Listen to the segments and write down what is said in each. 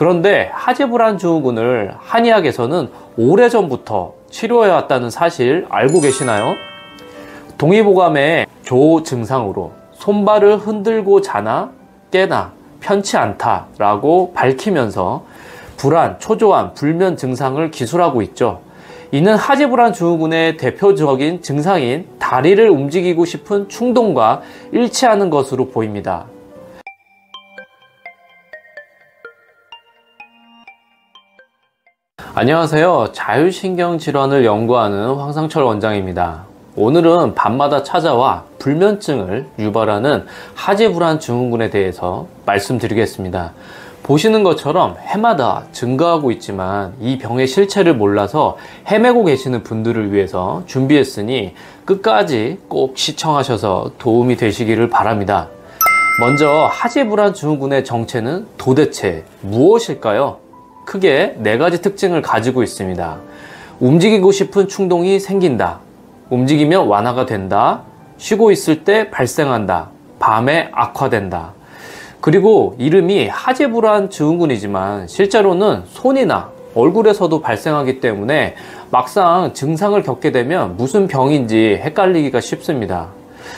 그런데 하재불안 증후군을 한의학에서는 오래전부터 치료해왔다는 사실 알고 계시나요? 동의보감의 조 증상으로 손발을 흔들고 자나 깨나 편치 않다 라고 밝히면서 불안, 초조함, 불면 증상을 기술하고 있죠. 이는 하재불안 증후군의 대표적인 증상인 다리를 움직이고 싶은 충동과 일치하는 것으로 보입니다. 안녕하세요. 자율신경질환을 연구하는 황상철 원장입니다. 오늘은 밤마다 찾아와 불면증을 유발하는 하재불안 증후군에 대해서 말씀드리겠습니다. 보시는 것처럼 해마다 증가하고 있지만 이 병의 실체를 몰라서 헤매고 계시는 분들을 위해서 준비했으니 끝까지 꼭 시청하셔서 도움이 되시기를 바랍니다. 먼저 하재불안 증후군의 정체는 도대체 무엇일까요? 크게 4가지 특징을 가지고 있습니다. 움직이고 싶은 충동이 생긴다, 움직이면 완화가 된다, 쉬고 있을 때 발생한다, 밤에 악화된다. 그리고 이름이 하재불안 증후군이지만 실제로는 손이나 얼굴에서도 발생하기 때문에 막상 증상을 겪게 되면 무슨 병인지 헷갈리기가 쉽습니다.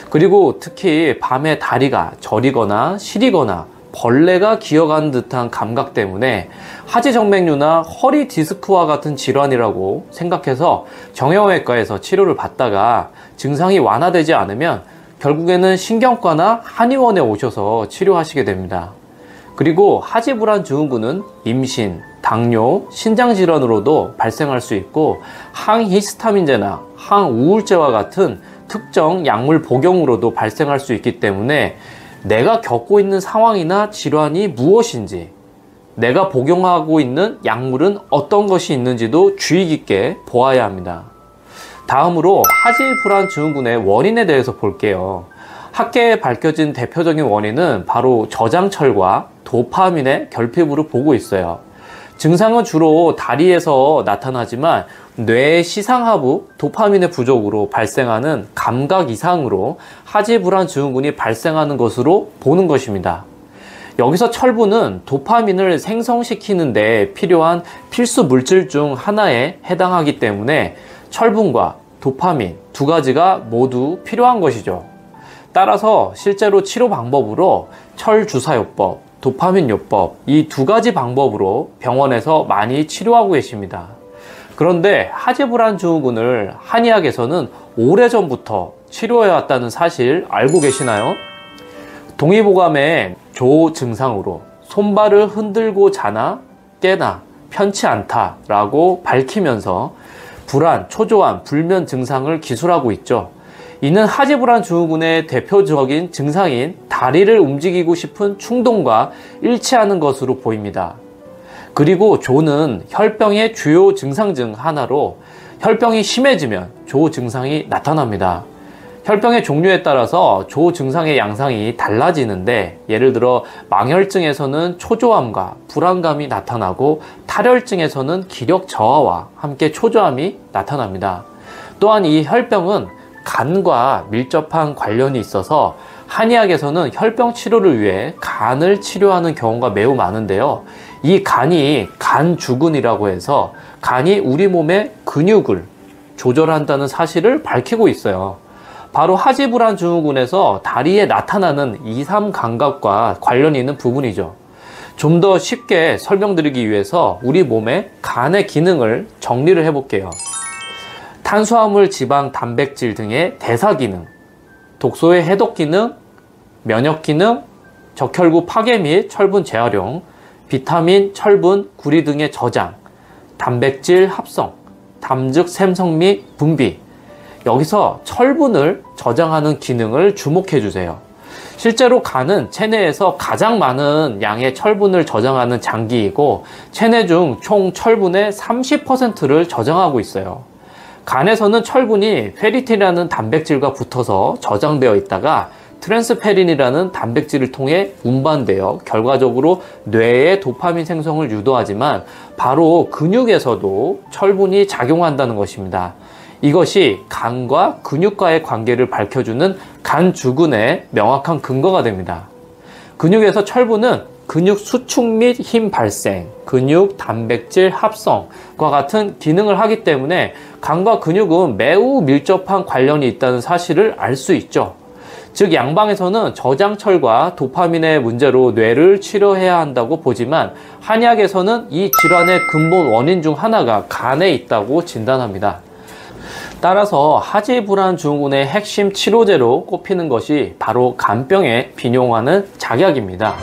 그리고 특히 밤에 다리가 저리거나 시리거나 벌레가 기어가는 듯한 감각 때문에 하지정맥류나 허리 디스크와 같은 질환이라고 생각해서 정형외과에서 치료를 받다가 증상이 완화되지 않으면 결국에는 신경과나 한의원에 오셔서 치료하시게 됩니다. 그리고 하재불안 증후군은 임신, 당뇨, 신장질환으로도 발생할 수 있고 항히스타민제나 항우울제와 같은 특정 약물 복용으로도 발생할 수 있기 때문에 내가 겪고 있는 상황이나 질환이 무엇인지, 내가 복용하고 있는 약물은 어떤 것이 있는지도 주의 깊게 보아야 합니다. 다음으로 하재불안 증후군의 원인에 대해서 볼게요. 학계에 밝혀진 대표적인 원인은 바로 저장철과 도파민의 결핍으로 보고 있어요. 증상은 주로 다리에서 나타나지만 뇌의 시상하부 도파민의 부족으로 발생하는 감각 이상으로 하재불안 증후군이 발생하는 것으로 보는 것입니다. 여기서 철분은 도파민을 생성시키는 데 필요한 필수 물질 중 하나에 해당하기 때문에 철분과 도파민 2가지가 모두 필요한 것이죠. 따라서 실제로 치료 방법으로 철주사요법, 도파민요법 이 2가지 방법으로 병원에서 많이 치료하고 계십니다. 그런데 하재불안 증후군을 한의학에서는 오래전부터 치료해왔다는 사실 알고 계시나요? 동의보감의 조 증상으로 손발을 흔들고 자나 깨나 편치 않다 라고 밝히면서 불안, 초조함, 불면 증상을 기술하고 있죠. 이는 하재불안 증후군의 대표적인 증상인 다리를 움직이고 싶은 충동과 일치하는 것으로 보입니다. 그리고 조는 혈병의 주요 증상 중 하나로 혈병이 심해지면 조 증상이 나타납니다. 혈병의 종류에 따라서 조 증상의 양상이 달라지는데 예를 들어 망혈증에서는 초조함과 불안감이 나타나고 탈혈증에서는 기력 저하와 함께 초조함이 나타납니다. 또한 이 혈병은 간과 밀접한 관련이 있어서 한의학에서는 혈병 치료를 위해 간을 치료하는 경우가 매우 많은데요. 이 간이 간주근이라고 해서 간이 우리 몸의 근육을 조절한다는 사실을 밝히고 있어요. 바로 하재불안 증후군에서 다리에 나타나는 2, 3 감각과 관련이 있는 부분이죠. 좀 더 쉽게 설명드리기 위해서 우리 몸의 간의 기능을 정리를 해볼게요. 탄수화물, 지방, 단백질 등의 대사 기능, 독소의 해독 기능, 면역 기능, 적혈구 파괴 및 철분 재활용, 비타민, 철분, 구리 등의 저장, 단백질 합성, 담즙 생성 및 분비. 여기서 철분을 저장하는 기능을 주목해 주세요. 실제로 간은 체내에서 가장 많은 양의 철분을 저장하는 장기이고 체내 중 총 철분의 30%를 저장하고 있어요. 간에서는 철분이 페리틴이라는 단백질과 붙어서 저장되어 있다가 트랜스페린이라는 단백질을 통해 운반되어 결과적으로 뇌의 도파민 생성을 유도하지만 바로 근육에서도 철분이 작용한다는 것입니다. 이것이 간과 근육과의 관계를 밝혀주는 간주근의 명확한 근거가 됩니다. 근육에서 철분은 근육 수축 및 힘 발생, 근육 단백질 합성과 같은 기능을 하기 때문에 간과 근육은 매우 밀접한 관련이 있다는 사실을 알 수 있죠. 즉 양방에서는 저장철과 도파민의 문제로 뇌를 치료해야 한다고 보지만 한의학에서는 이 질환의 근본 원인 중 하나가 간에 있다고 진단합니다. 따라서 하지불안증후군의 핵심 치료제로 꼽히는 것이 바로 간병에 비용하는 작약입니다.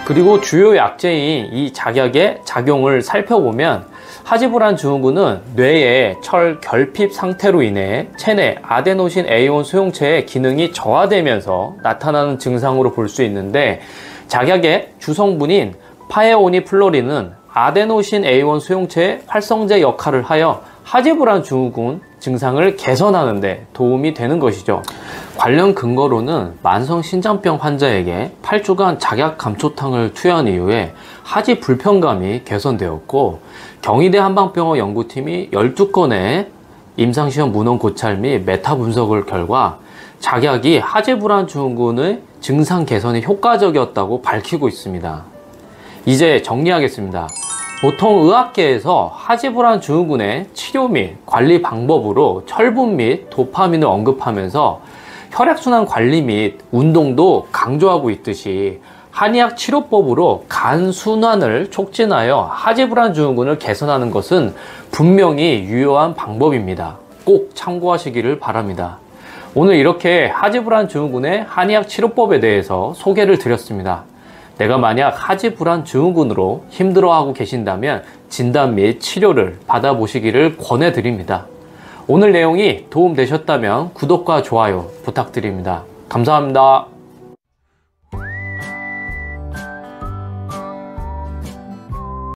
그리고 주요 약제인 이 작약의 작용을 살펴보면 하지불안증후군은 뇌의 철 결핍 상태로 인해 체내 아데노신 A원 수용체의 기능이 저하되면서 나타나는 증상으로 볼 수 있는데, 작약의 주성분인 파에오니플로린은 아데노신 A1 수용체의 활성제 역할을 하여 하지불안증후군 증상을 개선하는 데 도움이 되는 것이죠. 관련 근거로는 만성신장병 환자에게 8주간 작약 감초탕을 투여한 이후에 하지 불편감이 개선되었고, 경희대 한방병원 연구팀이 12건의 임상시험 문헌 고찰 및 메타 분석을 결과 작약이 하지불안증후군의 증상 개선에 효과적이었다고 밝히고 있습니다. 이제 정리하겠습니다. 보통 의학계에서 하지불안증후군의 치료 및 관리 방법으로 철분 및 도파민을 언급하면서 혈액순환 관리 및 운동도 강조하고 있듯이 한의학 치료법으로 간 순환을 촉진하여 하지불안증후군을 개선하는 것은 분명히 유효한 방법입니다. 꼭 참고하시기를 바랍니다. 오늘 이렇게 하지불안증후군의 한의학 치료법에 대해서 소개를 드렸습니다. 내가 만약 하지불안증후군으로 힘들어하고 계신다면 진단 및 치료를 받아보시기를 권해드립니다. 오늘 내용이 도움되셨다면 구독과 좋아요 부탁드립니다. 감사합니다.